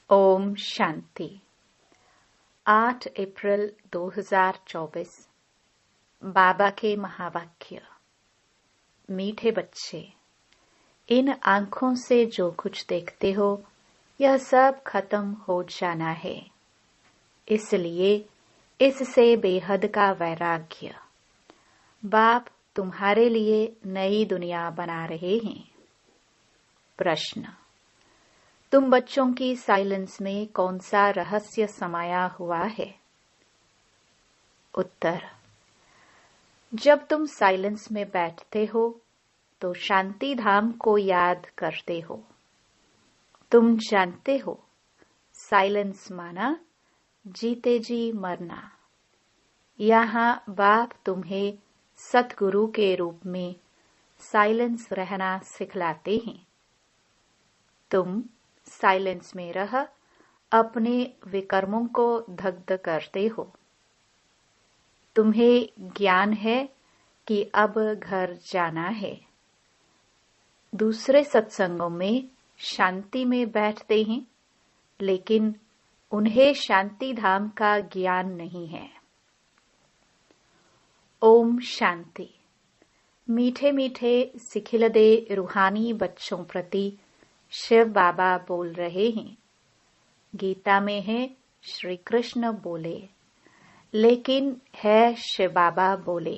ओम शांति। 8 अप्रैल 2024। बाबा के महावाक्य। मीठे बच्चे, इन आंखों से जो कुछ देखते हो यह सब खत्म हो जाना है, इसलिए इससे बेहद का वैराग्य। बाप तुम्हारे लिए नई दुनिया बना रहे हैं। प्रश्न, तुम बच्चों की साइलेंस में कौन सा रहस्य समाया हुआ है? उत्तर, जब तुम साइलेंस में बैठते हो तो शांति धाम को याद करते हो। तुम जानते हो, साइलेंस माना जीते जी मरना। यहाँ बाप तुम्हें सतगुरु के रूप में साइलेंस रहना सिखलाते हैं। तुम साइलेंस में रह अपने विकर्मों को दग्ध करते हो। तुम्हें ज्ञान है कि अब घर जाना है। दूसरे सत्संगों में शांति में बैठते हैं, लेकिन उन्हें शांति धाम का ज्ञान नहीं है। ओम शांति। मीठे मीठे सिखिलदे रूहानी बच्चों प्रति शिव बाबा बोल रहे हैं। गीता में है श्री कृष्ण बोले, लेकिन है शिव बाबा बोले।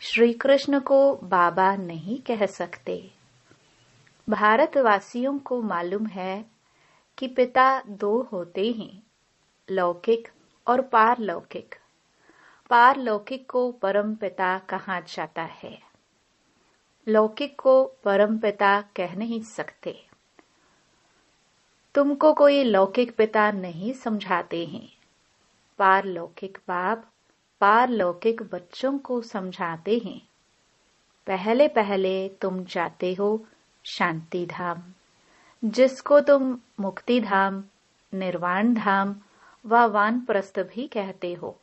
श्री कृष्ण को बाबा नहीं कह सकते। भारतवासियों को मालूम है कि पिता दो होते हैं, लौकिक और पारलौकिक। पारलौकिक को परम पिता कहा जाता है, लौकिक को परम पिता कह नहीं सकते। तुमको कोई लौकिक पिता नहीं समझाते हैं। पारलौकिक बाप पारलौकिक बच्चों को समझाते हैं। पहले पहले तुम जाते हो शांति धाम, जिसको तुम मुक्ति धाम, निर्वाण धाम व वानप्रस्थ भी कहते हो।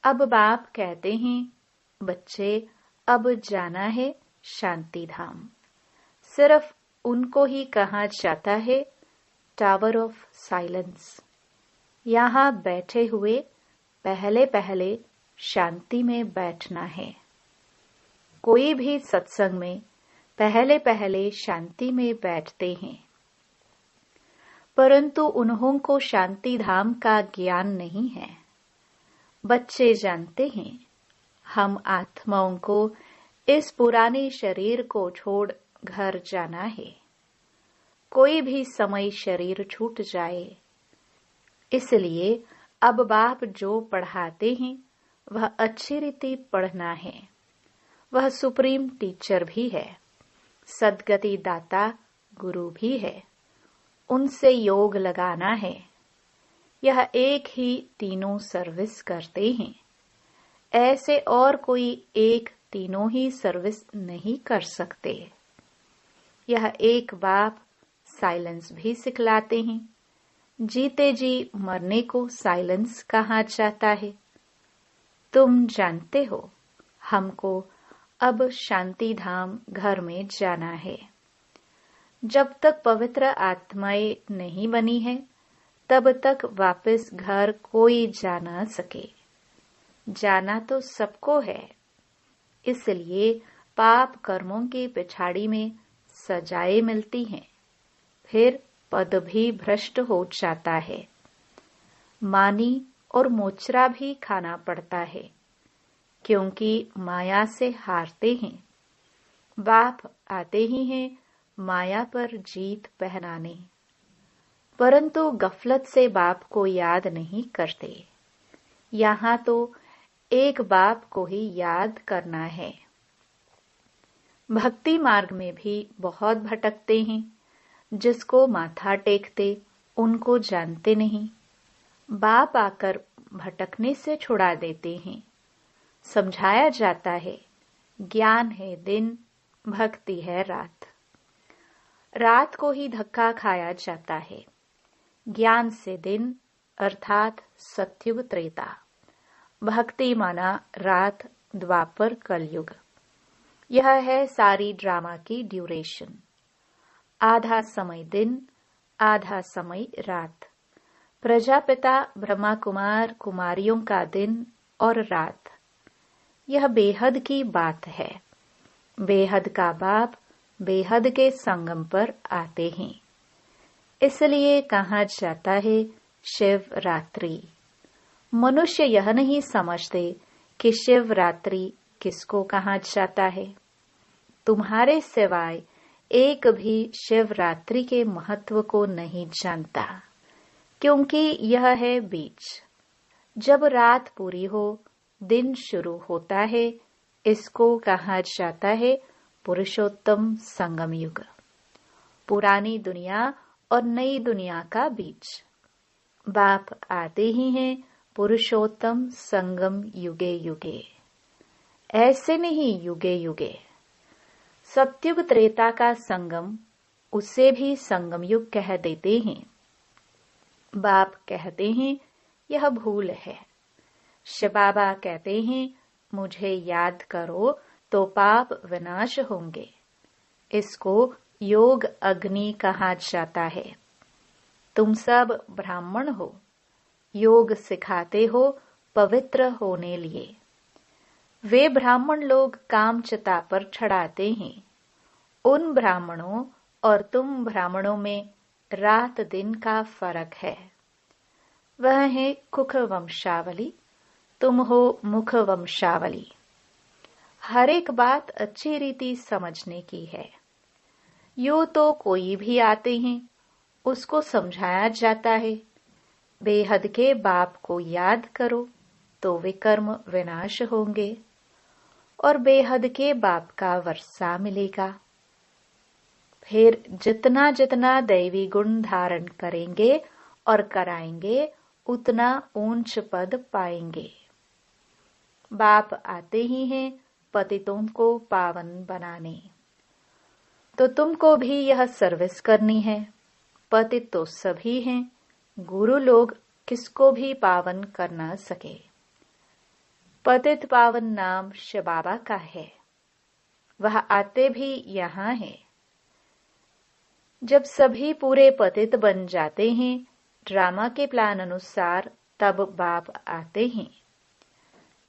अब बाप कहते हैं, बच्चे अब जाना है शांति धाम। सिर्फ उनको ही कहा जाता है टावर ऑफ साइलेंस। यहाँ बैठे हुए पहले पहले शांति में बैठना है। कोई भी सत्संग में पहले पहले शांति में बैठते हैं, परंतु उन्हों को शांति धाम का ज्ञान नहीं है। बच्चे जानते हैं, हम आत्माओं को इस पुराने शरीर को छोड़ घर जाना है। कोई भी समय शरीर छूट जाए। इसलिए अब बाप जो पढ़ाते हैं वह अच्छी रीति पढ़ना है। वह सुप्रीम टीचर भी है, सद्गति दाता गुरु भी है। उनसे योग लगाना है। यह एक ही तीनों सर्विस करते हैं। ऐसे और कोई एक तीनों ही सर्विस नहीं कर सकते। यह एक बाप साइलेंस भी सिखलाते हैं। जीते जी मरने को साइलेंस कहा जाता है। तुम जानते हो, हमको अब शांति धाम घर में जाना है। जब तक पवित्र आत्माएं नहीं बनी है, तब तक वापस घर कोई जा ना सके। जाना तो सबको है, इसलिए पाप कर्मों की पिछाड़ी में सजाएं मिलती हैं, फिर पद भी भ्रष्ट हो जाता है। मानी और मोचरा भी खाना पड़ता है, क्योंकि माया से हारते हैं। बाप आते ही हैं माया पर जीत पहनाने, परंतु गफलत से बाप को याद नहीं करते। यहाँ तो एक बाप को ही याद करना है। भक्ति मार्ग में भी बहुत भटकते हैं। जिसको माथा टेकते उनको जानते नहीं। बाप आकर भटकने से छुड़ा देते हैं। समझाया जाता है, ज्ञान है दिन, भक्ति है रात। रात को ही धक्का खाया जाता है। ज्ञान से दिन अर्थात सत्युग त्रेता, भक्ति माना रात द्वापर कलयुग। यह है सारी ड्रामा की ड्यूरेशन। आधा समय दिन, आधा समय रात। प्रजापिता ब्रह्मा कुमार कुमारियों का दिन और रात, यह बेहद की बात है। बेहद का बाप बेहद के संगम पर आते हैं, इसलिए कहा जाता है शिवरात्रि। मनुष्य यह नहीं समझते कि शिवरात्रि किसको कहा जाता है। तुम्हारे सिवाय एक भी शिवरात्रि के महत्व को नहीं जानता, क्योंकि यह है बीच। जब रात पूरी हो, दिन शुरू होता है, इसको कहा जाता है पुरुषोत्तम संगम युग। पुरानी दुनिया और नई दुनिया का बीच। बाप आते ही हैं पुरुषोत्तम संगम युगे युगे, ऐसे नहीं युगे युगे। सत्युग त्रेता का संगम, उसे भी संगम युग कह देते हैं। बाप कहते हैं यह भूल है। शिव बाबा कहते हैं मुझे याद करो तो पाप विनाश होंगे। इसको योग अग्नि कहा जाता है। तुम सब ब्राह्मण हो, योग सिखाते हो पवित्र होने लिए। वे ब्राह्मण लोग काम चिता पर चढ़ाते हैं। उन ब्राह्मणों और तुम ब्राह्मणों में रात दिन का फर्क है। वह है कुख वंशावली, तुम हो मुख वंशावली। हर एक बात अच्छी रीति समझने की है। यूं तो कोई भी आते हैं, उसको समझाया जाता है बेहद के बाप को याद करो तो विकर्म विनाश होंगे और बेहद के बाप का वर्षा मिलेगा। फिर जितना जितना दैवी गुण धारण करेंगे और कराएंगे, उतना ऊंच पद पाएंगे। बाप आते ही हैं पतितों को पावन बनाने, तो तुमको भी यह सर्विस करनी है। पतित तो सभी हैं, गुरु लोग किसको भी पावन कर न सके। पतित पावन नाम शिव बाबा का है, वह आते भी यहाँ है। जब सभी पूरे पतित बन जाते हैं ड्रामा के प्लान अनुसार, तब बाप आते हैं।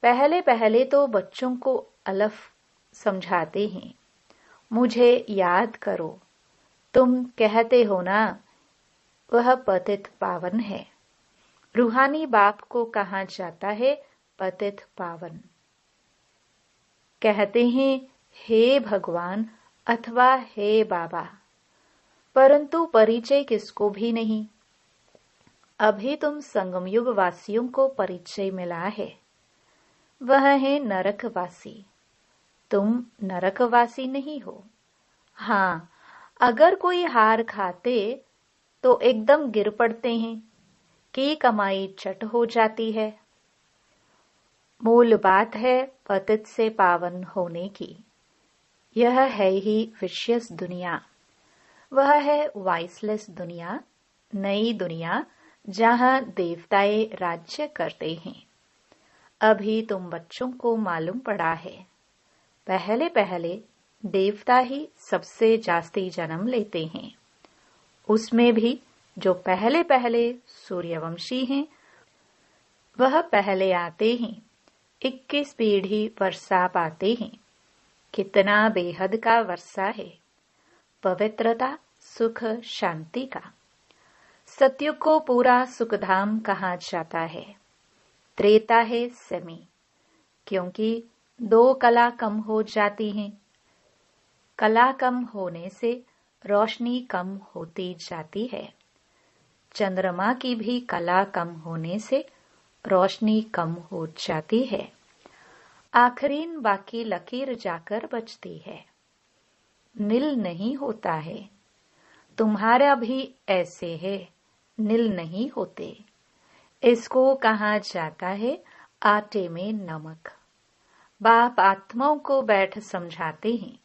पहले पहले तो बच्चों को अलफ समझाते हैं, मुझे याद करो। तुम कहते हो ना वह पतित पावन है। रूहानी बाप को कहा जाता है पतित पावन। कहते हैं हे भगवान अथवा हे बाबा, परंतु परिचय किसको भी नहीं। अभी तुम संगमयुग वासियों को परिचय मिला है, वह है नरकवासी। तुम नरकवासी नहीं हो। हाँ, अगर कोई हार खाते तो एकदम गिर पड़ते हैं कि कमाई चट हो जाती है। मूल बात है पतित से पावन होने की। यह है ही विशेष दुनिया, वह है वाइसलेस दुनिया, नई दुनिया जहां देवताएं राज्य करते हैं। अभी तुम बच्चों को मालूम पड़ा है, पहले पहले देवता ही सबसे जास्ती जन्म लेते हैं। उसमें भी जो पहले पहले सूर्यवंशी हैं, वह पहले आते हैं। 21 पीढ़ी वर्षा पाते हैं। कितना बेहद का वर्षा है, पवित्रता सुख शांति का। सत्युग को पूरा सुखधाम कहा जाता है। त्रेता है सेमी, क्योंकि 2 कला कम हो जाती हैं। कला कम होने से रोशनी कम होती जाती है। चंद्रमा की भी कला कम होने से रोशनी कम हो जाती है। आखिरीन बाकी लकीर जाकर बचती है, नील नहीं होता है। तुम्हारा भी ऐसे है, नील नहीं होते। इसको कहा जाता है आटे में नमक। बाप आत्माओं को बैठ समझाते हैं।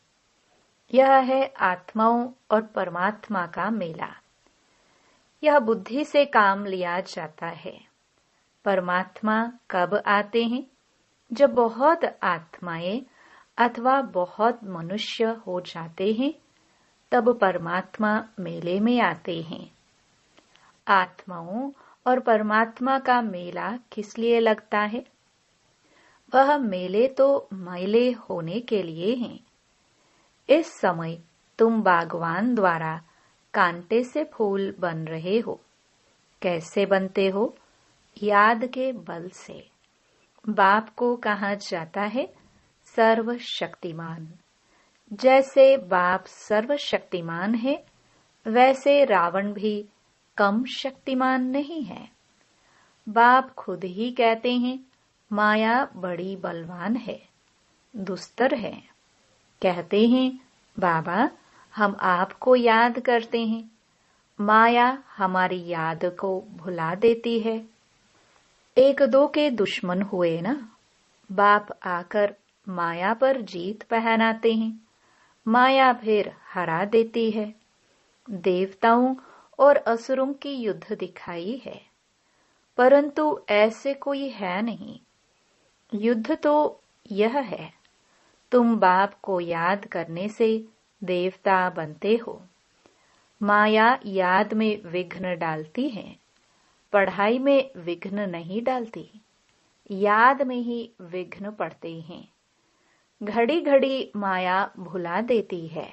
यह है आत्माओं और परमात्मा का मेला। यह बुद्धि से काम लिया जाता है। परमात्मा कब आते हैं? जब बहुत आत्माएं अथवा बहुत मनुष्य हो जाते हैं, तब परमात्मा मेले में आते हैं। आत्माओं और परमात्मा का मेला किस लिए लगता है? वह मेले तो मैले होने के लिए हैं। इस समय तुम बागवान द्वारा कांटे से फूल बन रहे हो। कैसे बनते हो? याद के बल से। बाप को कहा जाता है सर्वशक्तिमान। जैसे बाप सर्वशक्तिमान है, वैसे रावण भी कम शक्तिमान नहीं है। बाप खुद ही कहते हैं माया बड़ी बलवान है, दुस्तर है। कहते हैं बाबा हम आपको याद करते हैं, माया हमारी याद को भुला देती है। एक दो के दुश्मन हुए ना, बाप आकर माया पर जीत पहनाते हैं, माया फिर हरा देती है। देवताओं और असुरों की युद्ध दिखाई है, परंतु ऐसे कोई है नहीं। युद्ध तो यह है, तुम बाप को याद करने से देवता बनते हो। माया याद में विघ्न डालती है, पढ़ाई में विघ्न नहीं डालती, याद में ही विघ्न पड़ते हैं। घड़ी घड़ी माया भुला देती है।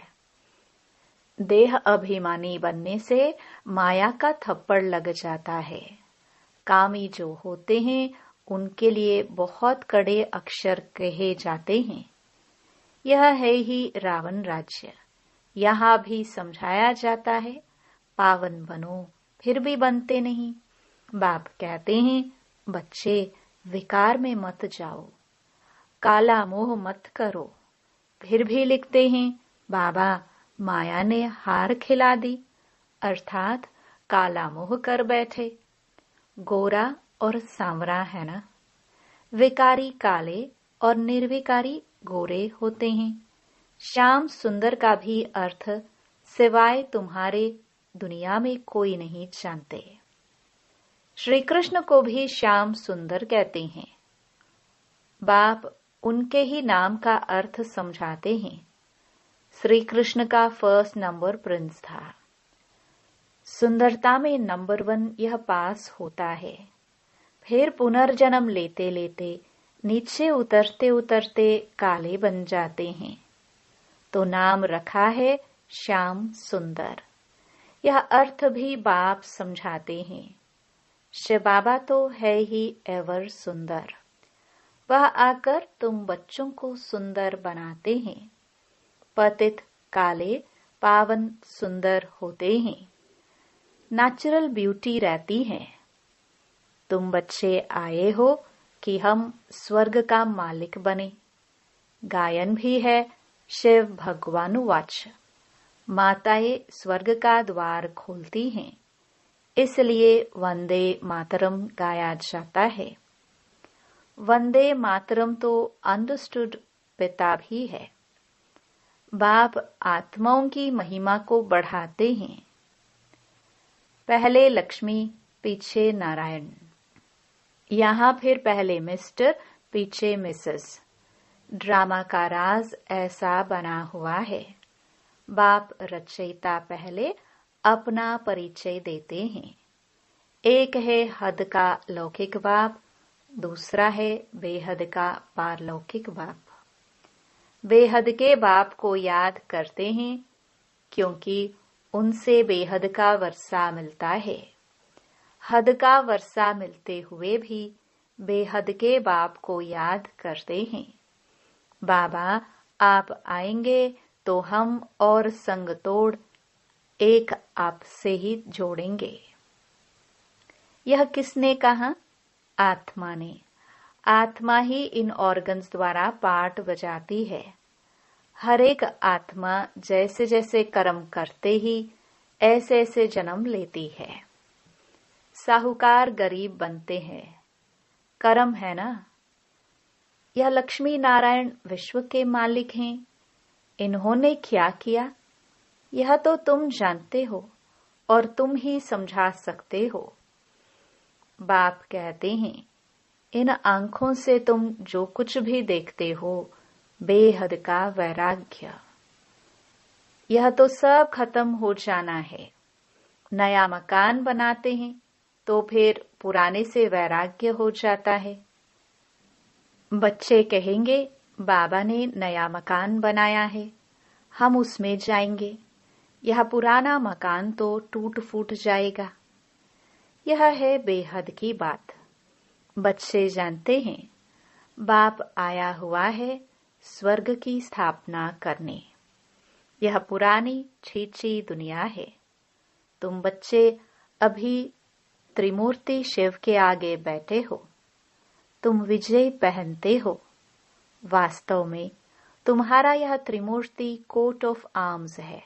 देह अभिमानी बनने से माया का थप्पड़ लग जाता है। कामी जो होते हैं उनके लिए बहुत कड़े अक्षर कहे जाते हैं। यह है ही रावण राज्य। यहाँ भी समझाया जाता है पावन बनो, फिर भी बनते नहीं। बाप कहते हैं बच्चे विकार में मत जाओ, काला मोह मत करो। फिर भी लिखते हैं बाबा माया ने हार खिला दी, अर्थात काला मोह कर बैठे। गोरा और सांवरा है ना, विकारी काले और निर्विकारी गोरे होते हैं। श्याम सुंदर का भी अर्थ सिवाय तुम्हारे दुनिया में कोई नहीं जानते। श्री कृष्ण को भी श्याम सुंदर कहते हैं। बाप उनके ही नाम का अर्थ समझाते हैं। श्री कृष्ण का फर्स्ट नंबर प्रिंस था। सुंदरता में नंबर 1 यह पास होता है। फिर पुनर्जन्म लेते लेते नीचे उतरते उतरते काले बन जाते हैं, तो नाम रखा है श्याम सुंदर। यह अर्थ भी बाप समझाते हैं। शिव बाबा तो है ही एवर सुंदर। वह आकर तुम बच्चों को सुंदर बनाते हैं। पतित काले पावन सुंदर होते हैं। नेचुरल ब्यूटी रहती है। तुम बच्चे आए हो कि हम स्वर्ग का मालिक बने। गायन भी है शिव भगवानुवाच। माताएं स्वर्ग का द्वार खोलती हैं, इसलिए वंदे मातरम गाया जाता है। वंदे मातरम तो अंडरस्टूड पिता भी है। बाप आत्माओं की महिमा को बढ़ाते हैं। पहले लक्ष्मी, पीछे नारायण। यहाँ फिर पहले मिस्टर, पीछे मिसेस। ड्रामा का राज ऐसा बना हुआ है। बाप रचयिता पहले अपना परिचय देते हैं। एक है हद का लौकिक बाप, दूसरा है बेहद का पारलौकिक बाप। बेहद के बाप को याद करते हैं क्योंकि उनसे बेहद का वर्षा मिलता है। हद का वर्षा मिलते हुए भी बेहद के बाप को याद करते हैं। बाबा आप आएंगे तो हम और संग तोड़ एक आपसे ही जोड़ेंगे। यह किसने कहा? आत्मा ने। आत्मा ही इन ऑर्गन्स द्वारा पार्ट बजाती है। हर एक आत्मा जैसे जैसे कर्म करते ही ऐसे ऐसे जन्म लेती है। साहूकार गरीब बनते हैं, कर्म है ना। यह लक्ष्मी नारायण विश्व के मालिक हैं। इन्होंने क्या किया यह तो तुम जानते हो और तुम ही समझा सकते हो। बाप कहते हैं इन आंखों से तुम जो कुछ भी देखते हो बेहद का वैराग्य, यह तो सब खत्म हो जाना है। नया मकान बनाते हैं तो फिर पुराने से वैराग्य हो जाता है। बच्चे कहेंगे बाबा ने नया मकान बनाया है, हम उसमें जाएंगे, यह पुराना मकान तो टूट फूट जाएगा। यह है बेहद की बात। बच्चे जानते हैं बाप आया हुआ है स्वर्ग की स्थापना करने। यह पुरानी छीछी दुनिया है। तुम बच्चे अभी त्रिमूर्ति शिव के आगे बैठे हो, तुम विजय पहनते हो। वास्तव में तुम्हारा यह त्रिमूर्ति कोट ऑफ आर्म्स है।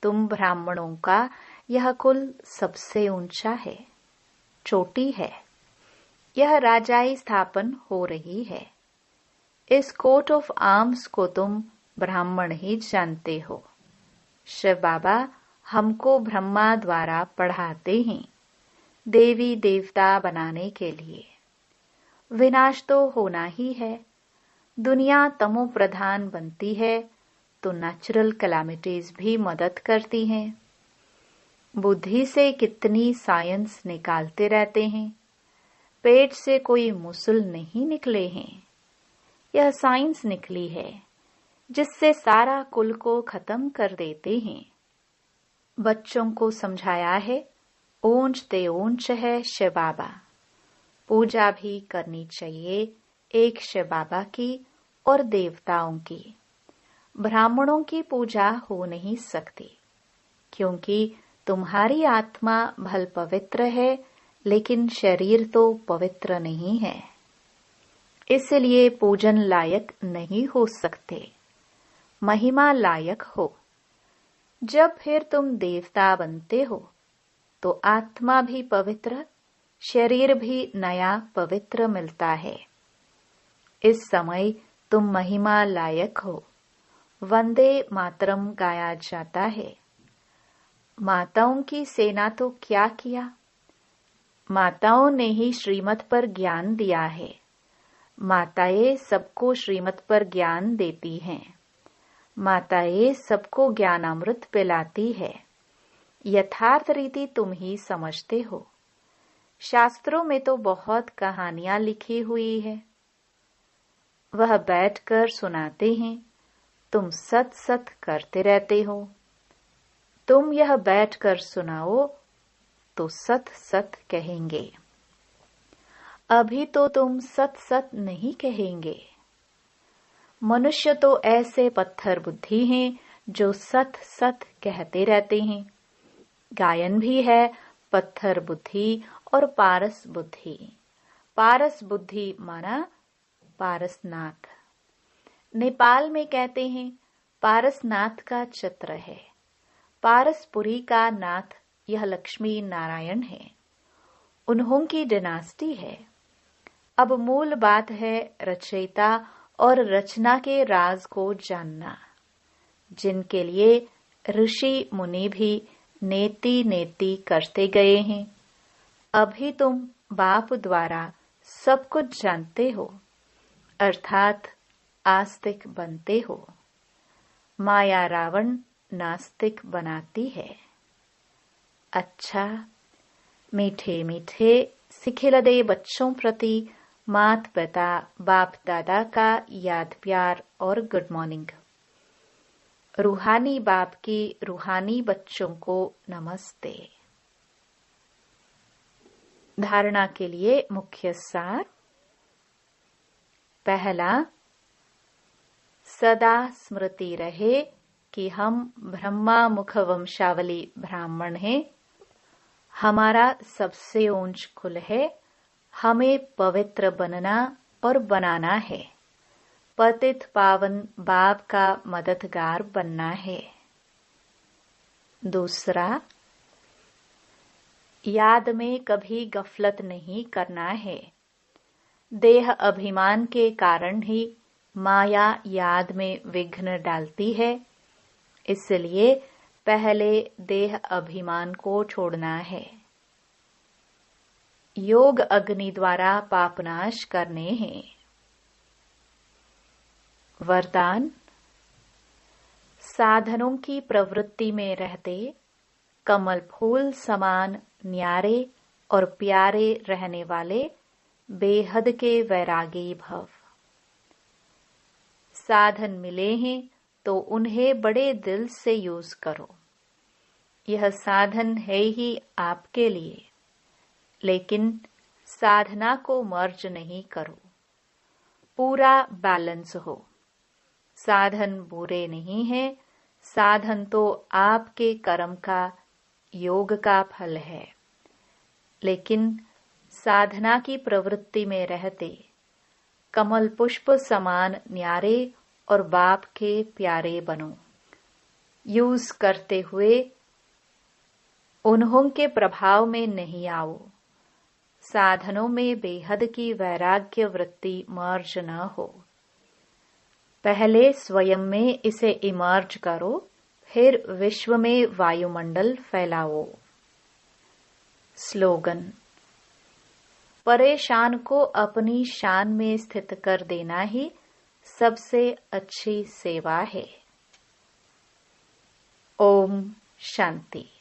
तुम ब्राह्मणों का यह कुल सबसे ऊंचा है, चोटी है। यह राजाई स्थापन हो रही है। इस कोट ऑफ आर्म्स को तुम ब्राह्मण ही जानते हो। शिव बाबा हमको ब्रह्मा द्वारा पढ़ाते हैं देवी देवता बनाने के लिए। विनाश तो होना ही है। दुनिया तमो प्रधान बनती है तो नेचुरल कैलामिटीज भी मदद करती हैं। बुद्धि से कितनी साइंस निकालते रहते हैं, पेट से कोई मुसल नहीं निकले हैं। यह साइंस निकली है जिससे सारा कुल को खत्म कर देते हैं। बच्चों को समझाया है ऊंच ते ऊंच है शिव बाबा। पूजा भी करनी चाहिए एक शिव बाबा की और देवताओं की। ब्राह्मणों की पूजा हो नहीं सकती क्योंकि तुम्हारी आत्मा भल पवित्र है लेकिन शरीर तो पवित्र नहीं है, इसलिए पूजन लायक नहीं हो सकते। महिमा लायक हो। जब फिर तुम देवता बनते हो तो आत्मा भी पवित्र, शरीर भी नया पवित्र मिलता है। इस समय तुम महिमा लायक हो। वंदे मातरम गाया जाता है। माताओं की सेना तो क्या किया, माताओं ने ही श्रीमत पर ज्ञान दिया है। माताएं सबको श्रीमत पर ज्ञान देती हैं। माताएं सबको ज्ञानामृत पिलाती है। यथार्थ रीति तुम ही समझते हो। शास्त्रों में तो बहुत कहानियां लिखी हुई है, वह बैठकर सुनाते हैं, तुम सत सत करते रहते हो। तुम यह बैठकर सुनाओ तो सत सत कहेंगे। अभी तो तुम सत सत नहीं कहेंगे। मनुष्य तो ऐसे पत्थर बुद्धि हैं जो सत सत कहते रहते हैं। गायन भी है पत्थर बुद्धि और पारस बुद्धि। पारस बुद्धि माना पारसनाथ। नेपाल में कहते हैं पारसनाथ का चित्र है। पारसपुरी का नाथ यह लक्ष्मी नारायण है। उन्हों की डिनास्टी है। अब मूल बात है रचयिता और रचना के राज को जानना, जिनके लिए ऋषि मुनि भी नेति नेति करते गए हैं। अभी तुम बाप द्वारा सब कुछ जानते हो, अर्थात आस्तिक बनते हो। माया रावण नास्तिक बनाती है। अच्छा, मीठे मीठे सिखिलदे बच्चों प्रति मात पिता बाप दादा का याद प्यार और गुड मॉर्निंग। रूहानी बाप की रूहानी बच्चों को नमस्ते। धारणा के लिए मुख्य सार। पहला, सदा स्मृति रहे कि हम ब्रह्मा मुख वंशावली ब्राह्मण हैं। हमारा सबसे ऊंच कुल है। हमें पवित्र बनना और बनाना है। पतित पावन बाप का मददगार बनना है। दूसरा, याद में कभी गफलत नहीं करना है। देह अभिमान के कारण ही माया याद में विघ्न डालती है, इसलिए पहले देह अभिमान को छोड़ना है। योग अग्नि द्वारा पापनाश करने हैं। वरदान, साधनों की प्रवृत्ति में रहते कमल फूल समान न्यारे और प्यारे रहने वाले बेहद के वैरागी भव। साधन मिले हैं तो उन्हें बड़े दिल से यूज करो। यह साधन है ही आपके लिए, लेकिन साधना को मर्ज नहीं करो। पूरा बैलेंस हो। साधन बुरे नहीं है, साधन तो आपके कर्म का, योग का फल है। लेकिन साधना की प्रवृत्ति में रहते कमल पुष्प समान न्यारे और बाप के प्यारे बनो। यूज करते हुए उन्हों के प्रभाव में नहीं आओ। साधनों में बेहद की वैराग्य वृत्ति मर्ज न हो। पहले स्वयं में इसे इमर्ज करो, फिर विश्व में वायुमंडल फैलाओ। स्लोगन: परेशान को अपनी शान में स्थित कर देना ही सबसे अच्छी सेवा है। ओम शांति।